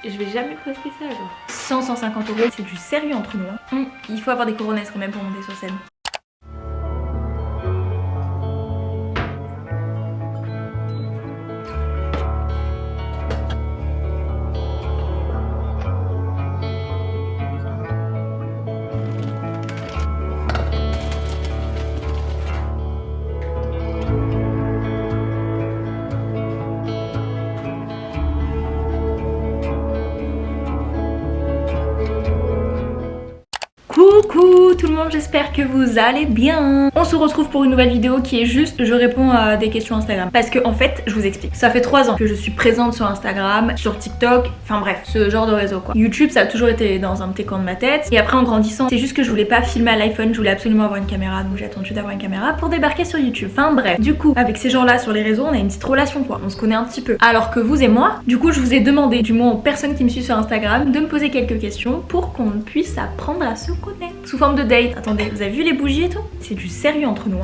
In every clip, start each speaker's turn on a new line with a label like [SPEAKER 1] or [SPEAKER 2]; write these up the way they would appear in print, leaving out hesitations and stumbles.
[SPEAKER 1] Je vais jamais poster ça genre. 150 €, c'est du sérieux entre nous hein. Il faut avoir des couronnesses quand même pour monter sur scène. Coucou tout le monde, j'espère que vous allez bien. On se retrouve pour une nouvelle vidéo qui est juste je réponds à des questions Instagram. Parce que en fait, je vous explique, ça fait 3 ans que je suis présente sur Instagram, sur TikTok, enfin bref, ce genre de réseau quoi. YouTube, ça a toujours été dans un petit coin de ma tête. Et après en grandissant, c'est juste que je voulais pas filmer à l'iPhone, je voulais absolument avoir une caméra. Donc j'ai attendu d'avoir une caméra pour débarquer sur YouTube. Enfin bref, du coup, avec ces gens là sur les réseaux, on a une petite relation quoi, on se connaît un petit peu. Alors que vous et moi, du coup je vous ai demandé, du moins aux personnes qui me suivent sur Instagram, de me poser quelques questions pour qu'on puisse apprendre à se connaître. Sous forme de date. Attendez, vous avez vu les bougies et tout? C'est du sérieux entre nous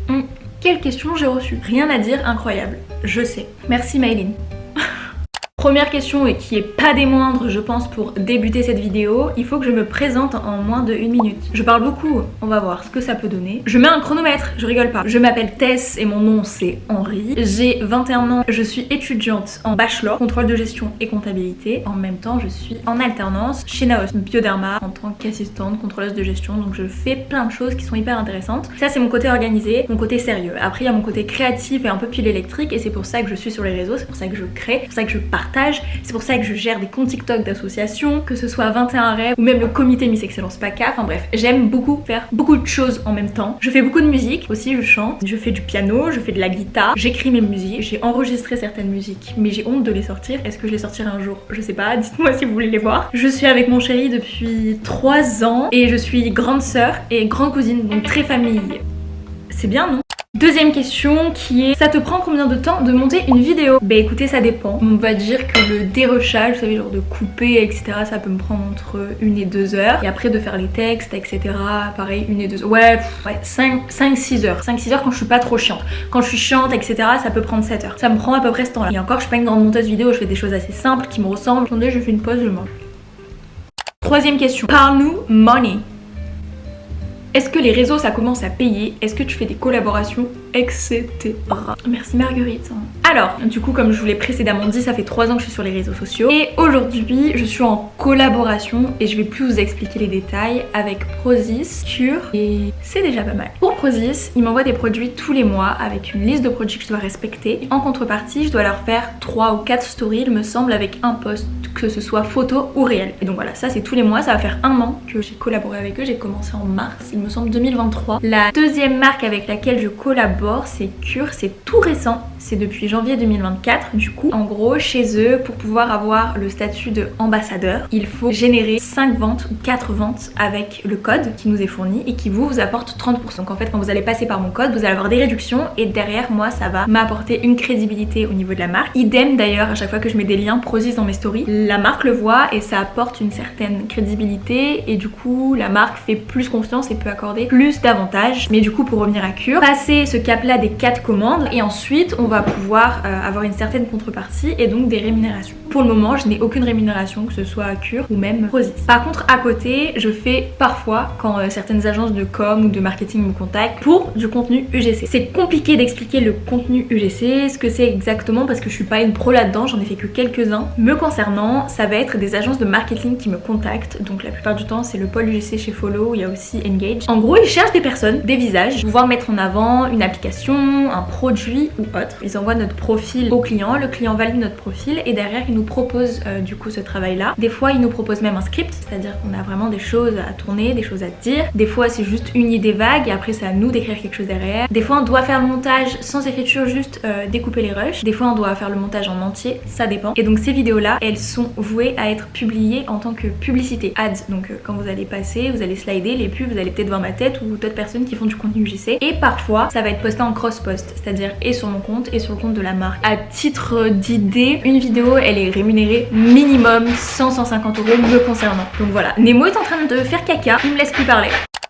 [SPEAKER 1] hein. Quelle question j'ai reçue? Rien à dire, incroyable. Je sais. Merci Maëline. Première question et qui est pas des moindres je pense pour débuter cette vidéo, il faut que je me présente en moins de 1 minute. Je parle beaucoup, on va voir ce que ça peut donner. Je mets un chronomètre, je rigole pas. Je m'appelle Tess et mon nom c'est Henri. J'ai 21 ans, je suis étudiante en bachelor, contrôle de gestion et comptabilité. En même temps je suis en alternance chez Naos Bioderma en tant qu'assistante contrôleuse de gestion. Donc je fais plein de choses qui sont hyper intéressantes. Ça c'est mon côté organisé, mon côté sérieux. Après il y a mon côté créatif et un peu pile électrique et c'est pour ça que je suis sur les réseaux, c'est pour ça que je crée, c'est pour ça que je partage. C'est pour ça que je gère des comptes TikTok d'associations, que ce soit 21 rêves ou même le comité Miss Excellence PACA. Enfin bref, j'aime beaucoup faire beaucoup de choses en même temps. Je fais beaucoup de musique, aussi je chante, je fais du piano, je fais de la guitare, j'écris mes musiques, j'ai enregistré certaines musiques, mais j'ai honte de les sortir. Est-ce que je les sortirai un jour? Je sais pas, dites-moi si vous voulez les voir. Je suis avec mon chéri depuis 3 ans et je suis grande sœur et grande cousine, donc très famille. C'est bien non? Deuxième question qui est, ça te prend combien de temps de monter une vidéo? Bah écoutez, ça dépend. On va dire que le dérochage, vous savez, genre de couper, etc. ça peut me prendre entre 1 et 2 heures. Et après de faire les textes, etc. pareil, 1 et 2 heures. Ouais 5-6 heures. 5-6 heures quand je suis pas trop chiante. Quand je suis chiante, etc. ça peut prendre 7 heures. Ça me prend à peu près ce temps-là. Et encore, je suis pas une grande monteuse vidéo, je fais des choses assez simples qui me ressemblent. Attendez, je fais une pause, je mange. Troisième question. Parle-nous money. Est-ce que les réseaux ça commence à payer? Est-ce que tu fais des collaborations, etc. Merci Marguerite. Alors, du coup comme je vous l'ai précédemment dit, ça fait 3 ans que je suis sur les réseaux sociaux. Et aujourd'hui, je suis en collaboration et je vais plus vous expliquer les détails avec Prozis, Cure et c'est déjà pas mal. Pour Prozis, ils m'envoient des produits tous les mois avec une liste de produits que je dois respecter. En contrepartie, je dois leur faire 3 ou 4 stories, il me semble, avec un post, que ce soit photo ou réel. Et donc voilà, ça c'est tous les mois, ça va faire 1 an que j'ai collaboré avec eux, j'ai commencé en mars, il me semble 2023. La deuxième marque avec laquelle je collabore, c'est Cure, c'est tout récent, c'est depuis janvier 2024 du coup. En gros, chez eux, pour pouvoir avoir le statut de ambassadeur, il faut générer 5 ventes ou 4 ventes avec le code qui nous est fourni et qui vous apporte 30%. Donc en fait, quand vous allez passer par mon code, vous allez avoir des réductions et derrière moi, ça va m'apporter une crédibilité au niveau de la marque. Idem d'ailleurs, à chaque fois que je mets des liens Prozis dans mes stories, la marque le voit et ça apporte une certaine crédibilité et du coup, la marque fait plus confiance et peut accorder plus d'avantages. Mais du coup, pour revenir à Cure, passer ce cap là des 4 commandes et ensuite on va pouvoir avoir une certaine contrepartie et donc des rémunérations. Pour le moment, je n'ai aucune rémunération, que ce soit à Cure ou même Prozis. Par contre, à côté, je fais parfois quand certaines agences de com ou de marketing me contactent pour du contenu UGC. C'est compliqué d'expliquer le contenu UGC, ce que c'est exactement parce que je suis pas une pro là-dedans, j'en ai fait que quelques-uns. Me concernant, ça va être des agences de marketing qui me contactent, donc la plupart du temps c'est le pôle UGC chez Follow, il y a aussi Engage. En gros, ils cherchent des personnes, des visages, pouvoir mettre en avant une application, un produit ou autre. Ils envoient notre profil au client, le client valide notre profil et derrière ils nous proposent du coup ce travail là. Des fois ils nous proposent même un script, c'est-à-dire qu'on a vraiment des choses à tourner, des choses à dire. Des fois c'est juste une idée vague et après c'est à nous d'écrire quelque chose derrière. Des fois on doit faire le montage sans écriture, juste découper les rushs. Des fois on doit faire le montage en entier, ça dépend. Et donc ces vidéos là, elles sont vouées à être publiées en tant que publicité, ads. Donc quand vous allez passer, vous allez slider les pubs, vous allez peut-être voir ma tête ou d'autres personnes qui font du contenu UGC. Et parfois ça va être posté en cross-post, c'est-à-dire et sur mon compte et sur le compte de la marque. À titre d'idée, une vidéo elle est rémunérée minimum 100-150 € me concernant. Donc voilà, Nemo est en train de faire caca, il me laisse plus parler.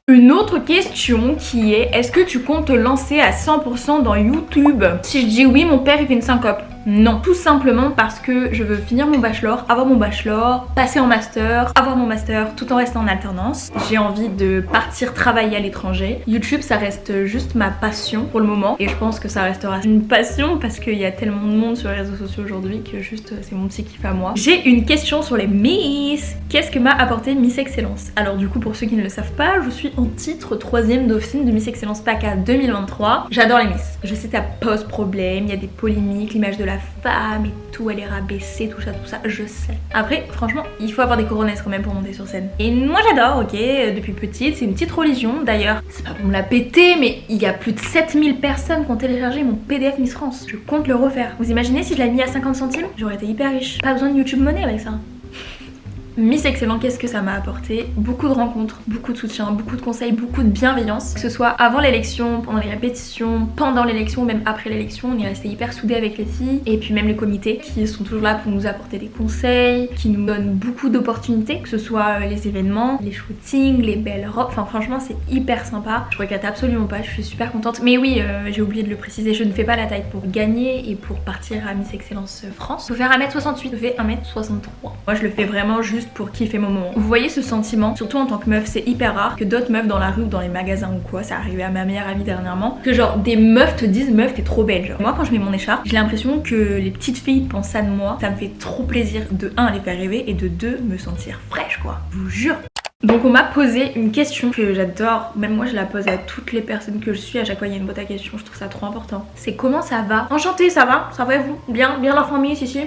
[SPEAKER 1] Une autre question qui est, est-ce que tu comptes te lancer à 100% dans YouTube? Si je dis oui, mon père il fait une syncope. Non, tout simplement parce que je veux finir mon bachelor, avoir mon bachelor, passer en master, avoir mon master tout en restant en alternance. J'ai envie de partir travailler à l'étranger. YouTube ça reste juste ma passion pour le moment et je pense que ça restera une passion parce qu'il y a tellement de monde sur les réseaux sociaux aujourd'hui que juste c'est mon petit kiff à moi. J'ai une question sur les Miss. Qu'est-ce que m'a apporté Miss Excellence? Alors du coup pour ceux qui ne le savent pas, je suis en titre 3ème Dauphine de Miss Excellence PACA 2023. J'adore les Miss. Je sais ça pose problème, il y a des polémiques, l'image de la femme et tout, elle est rabaissée, tout ça, je sais. Après, franchement, il faut avoir des coronesses quand même pour monter sur scène. Et moi j'adore, ok, depuis petite, c'est une petite religion. D'ailleurs, c'est pas pour me la péter, mais il y a plus de 7000 personnes qui ont téléchargé mon PDF Miss France. Je compte le refaire. Vous imaginez si je l'avais mis à 50 centimes? J'aurais été hyper riche. Pas besoin de YouTube Money avec ça. Miss Excellent, qu'est-ce que ça m'a apporté? Beaucoup de rencontres, beaucoup de soutien, beaucoup de conseils, beaucoup de bienveillance. Que ce soit avant l'élection, pendant les répétitions, pendant l'élection, même après l'élection, on est resté hyper soudés avec les filles. Et puis même les comités qui sont toujours là pour nous apporter des conseils, qui nous donnent beaucoup d'opportunités, que ce soit les événements, les shootings, les belles robes. Enfin franchement c'est hyper sympa. Je regrette absolument pas, je suis super contente. Mais oui, j'ai oublié de le préciser, je ne fais pas la taille pour gagner et pour partir à Miss Excellence France. Faut faire 1m68, je fais 1m63. Moi je le fais vraiment juste pour kiffer mon moment. Vous voyez ce sentiment, surtout en tant que meuf, c'est hyper rare que d'autres meufs dans la rue ou dans les magasins ou quoi, ça arrivait à ma meilleure amie dernièrement, que genre des meufs te disent meuf t'es trop belle genre. Moi quand je mets mon écharpe, j'ai l'impression que les petites filles pensent ça de moi, ça me fait trop plaisir de 1 les faire rêver et de 2 me sentir fraîche quoi, je vous jure. Donc on m'a posé une question que j'adore, même moi je la pose à toutes les personnes que je suis, à chaque fois il y a une boîte à questions, je trouve ça trop important. C'est comment ça va? Enchantée, ça va vous? Bien la famille ici?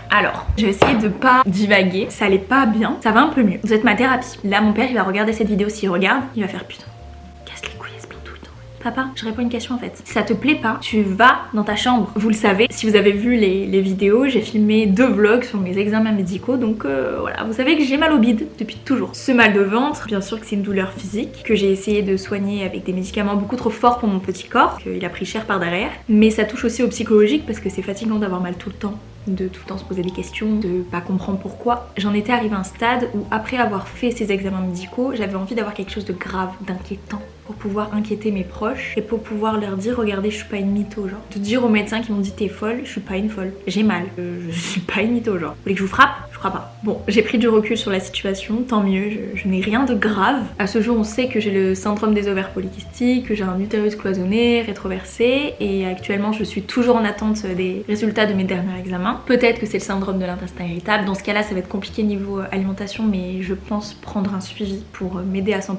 [SPEAKER 1] Alors, je vais essayer de pas divaguer, ça allait pas bien, ça va un peu mieux. Vous êtes ma thérapie. Là mon père il va regarder cette vidéo, s'il regarde, il va faire putain, casse les couilles, elle se plaint tout le temps. Papa, je réponds une question en fait. Si ça te plaît pas, tu vas dans ta chambre. Vous le savez, si vous avez vu les vidéos, j'ai filmé 2 vlogs sur mes examens médicaux, donc voilà, vous savez que j'ai mal au bide depuis toujours. Ce mal de ventre, bien sûr que c'est une douleur physique, que j'ai essayé de soigner avec des médicaments beaucoup trop forts pour mon petit corps, qu'il a pris cher par derrière, mais ça touche aussi au psychologique parce que c'est fatigant d'avoir mal tout le temps, de tout le temps se poser des questions, de pas comprendre pourquoi. J'en étais arrivée à un stade où après avoir fait ces examens médicaux, j'avais envie d'avoir quelque chose de grave, d'inquiétant, pour pouvoir inquiéter mes proches et pour pouvoir leur dire regardez je suis pas une mytho genre. De dire aux médecins qui m'ont dit t'es folle, je suis pas une folle, j'ai mal, je suis pas une mytho genre. Vous voulez que je vous frappe? Je crois pas. Bon, j'ai pris du recul sur la situation, tant mieux, je n'ai rien de grave. À ce jour on sait que j'ai le syndrome des ovaires polykystiques, que j'ai un utérus cloisonné, rétroversé et actuellement je suis toujours en attente des résultats de mes derniers examens. Peut-être que c'est le syndrome de l'intestin irritable, dans ce cas là ça va être compliqué niveau alimentation mais je pense prendre un suivi pour m'aider à 100%.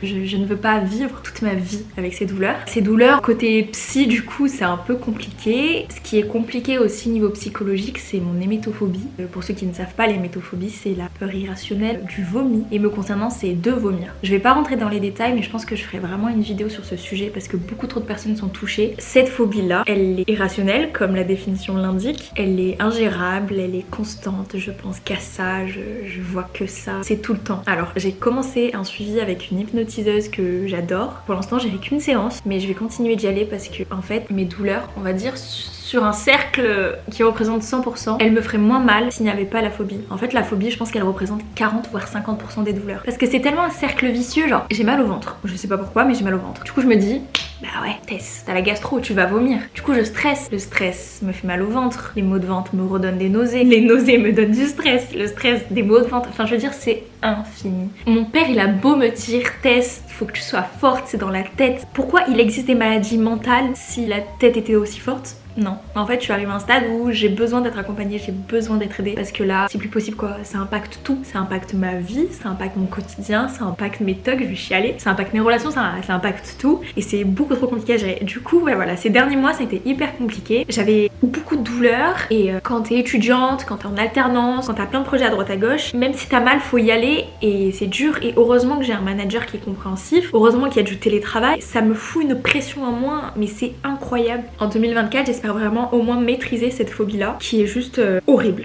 [SPEAKER 1] Je ne veux pas vivre toute ma vie avec ces douleurs. Ces douleurs, côté psy du coup c'est un peu compliqué. Ce qui est compliqué aussi niveau psychologique c'est mon hémétophobie. Pour ceux qui ne savent pas, l'hémétophobie c'est la peur irrationnelle du vomi et me concernant c'est de vomir. Je vais pas rentrer dans les détails mais je pense que je ferai vraiment une vidéo sur ce sujet parce que beaucoup trop de personnes sont touchées. Cette phobie là, elle est irrationnelle comme la définition l'indique, elle est ingérable, elle est constante, je pense qu'à ça, je vois que ça, c'est tout le temps. Alors j'ai commencé un suivi avec une hypnotiseuse que j'adore. Pour l'instant j'ai fait qu'une séance mais je vais continuer d'y aller parce que en fait mes douleurs, on va dire sur un cercle qui représente 100%, elle me ferait moins mal s'il n'y avait pas la phobie. En fait la phobie je pense qu'elle représente 40 voire 50% des douleurs. Parce que c'est tellement un cercle vicieux, genre j'ai mal au ventre. Je sais pas pourquoi mais j'ai mal au ventre. Du coup je me dis bah ouais Tess, t'as la gastro, tu vas vomir. Du coup je stresse. Le stress me fait mal au ventre. Les maux de ventre me redonnent des nausées. Les nausées me donnent du stress. Le stress des maux de ventre. Enfin je veux dire c'est infini. Mon père il a beau me dire Tess, faut que tu sois forte, c'est dans la tête. Pourquoi il existe des maladies mentales si la tête était aussi forte? Non. En fait, je suis arrivée à un stade où j'ai besoin d'être accompagnée, j'ai besoin d'être aidée parce que là, c'est plus possible quoi. Ça impacte tout. Ça impacte ma vie, ça impacte mon quotidien, ça impacte mes tocs, je vais chialer, ça impacte mes relations, ça impacte tout. Et c'est beaucoup trop compliqué à gérer. Du coup, ouais, voilà, ces derniers mois, ça a été hyper compliqué. J'avais beaucoup de douleurs et quand t'es étudiante, quand t'es en alternance, quand t'as plein de projets à droite à gauche, même si t'as mal, faut y aller et c'est dur. Et heureusement que j'ai un manager qui est compréhensif, heureusement qu'il y a du télétravail. Ça me fout une pression en moins, mais c'est incroyable. En 2024, j'espère vraiment au moins maîtriser cette phobie là qui est juste horrible.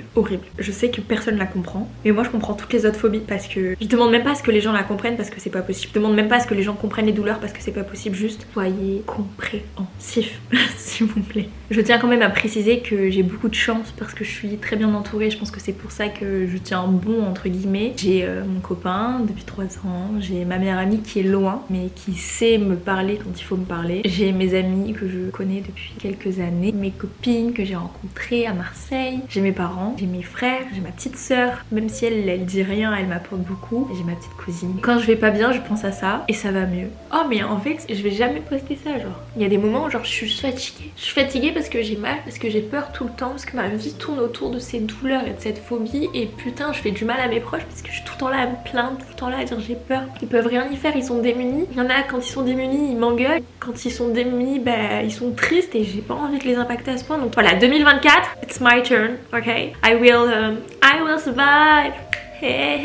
[SPEAKER 1] Je sais que personne la comprend mais moi je comprends toutes les autres phobies parce que je demande même pas à ce que les gens la comprennent parce que c'est pas possible. Je demande même pas à ce que les gens comprennent les douleurs parce que c'est pas possible. Juste soyez compréhensifs s'il vous plaît. Je tiens quand même à préciser que j'ai beaucoup de chance parce que je suis très bien entourée. Je pense que c'est pour ça que je tiens bon entre guillemets. J'ai mon copain depuis 3 ans, j'ai ma meilleure amie qui est loin mais qui sait me parler quand il faut me parler. J'ai mes amis que je connais depuis quelques années. année. Mes copines que j'ai rencontrées à Marseille. J'ai mes parents, j'ai mes frères, j'ai ma petite sœur. Même si elle dit rien, elle m'apporte beaucoup. J'ai ma petite cousine. Quand je vais pas bien, je pense à ça et ça va mieux. Oh mais en fait, je vais jamais poster ça genre. Il y a des moments où genre je suis fatiguée. Je suis fatiguée parce que j'ai mal, parce que j'ai peur tout le temps, parce que ma vie tourne autour de ces douleurs et de cette phobie et putain, je fais du mal à mes proches parce que je suis tout le temps là à me plaindre, tout le temps là à dire j'ai peur. Ils peuvent rien y faire, ils sont démunis. Il y en a quand ils sont démunis, ils m'engueulent. Quand ils sont démunis, bah ils sont tristes et j'ai pas envie de les impacter à ce point. Donc voilà, 2024, it's my turn, ok? I will survive.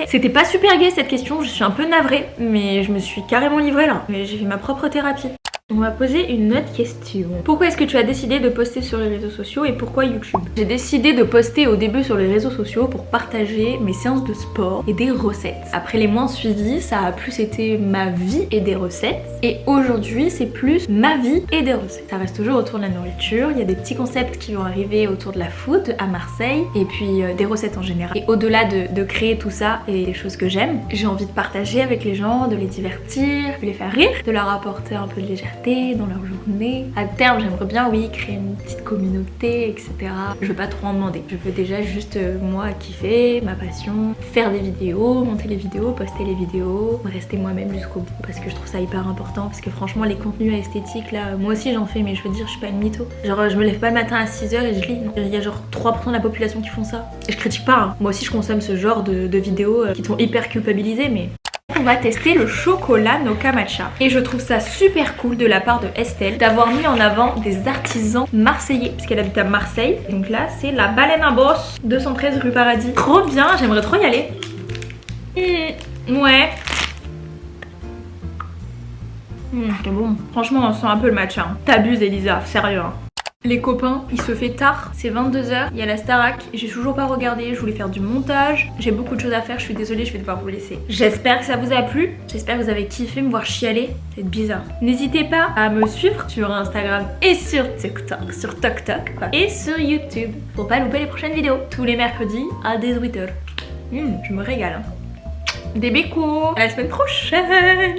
[SPEAKER 1] C'était pas super gay cette question, je suis un peu navrée, mais je me suis carrément livrée là. J'ai fait ma propre thérapie. On va poser une autre question. Pourquoi est-ce que tu as décidé de poster sur les réseaux sociaux et pourquoi YouTube? J'ai décidé de poster au début sur les réseaux sociaux pour partager mes séances de sport et des recettes. Après les moins suivis, ça a plus été ma vie et des recettes. Et aujourd'hui, c'est plus ma vie et des recettes. Ça reste toujours autour de la nourriture. Il y a des petits concepts qui vont arriver autour de la food à Marseille et puis des recettes en général. Et au-delà de créer tout ça et des choses que j'aime, j'ai envie de partager avec les gens, de les divertir, de les faire rire, de leur apporter un peu de légèreté dans leur journée. À terme, j'aimerais bien, oui, créer une petite communauté, etc. Je veux pas trop en demander. Je veux déjà juste moi kiffer, ma passion, faire des vidéos, monter les vidéos, poster les vidéos, rester moi-même jusqu'au bout parce que je trouve ça hyper important. Parce que franchement, les contenus esthétiques là, moi aussi j'en fais, mais je veux dire, je suis pas une mytho. Genre, je me lève pas le matin à 6h et je lis. Non. Il y a genre 3% de la population qui font ça. Et je critique pas, hein. Moi aussi je consomme ce genre de vidéos qui te font hyper culpabiliser, mais. On va tester le chocolat Noka Matcha. Et je trouve ça super cool de la part de Estelle d'avoir mis en avant des artisans marseillais, puisqu'elle habite à Marseille. Donc là, c'est la Baleine à Bosse, 213 rue Paradis. Trop bien, j'aimerais trop y aller. Ouais. C'est bon. Franchement, on sent un peu le matcha. Hein. T'abuses, Elisa, sérieux. Hein. Les copains, il se fait tard, c'est 22h, il y a la Starac, j'ai toujours pas regardé, je voulais faire du montage, j'ai beaucoup de choses à faire, je suis désolée, je vais devoir vous laisser. J'espère que ça vous a plu, j'espère que vous avez kiffé me voir chialer, c'est bizarre. N'hésitez pas à me suivre sur Instagram et sur TikTok, sur TokTok quoi, et sur YouTube, pour pas louper les prochaines vidéos, tous les mercredis à 18h. Je me régale. Hein. Des bécos, à la semaine prochaine.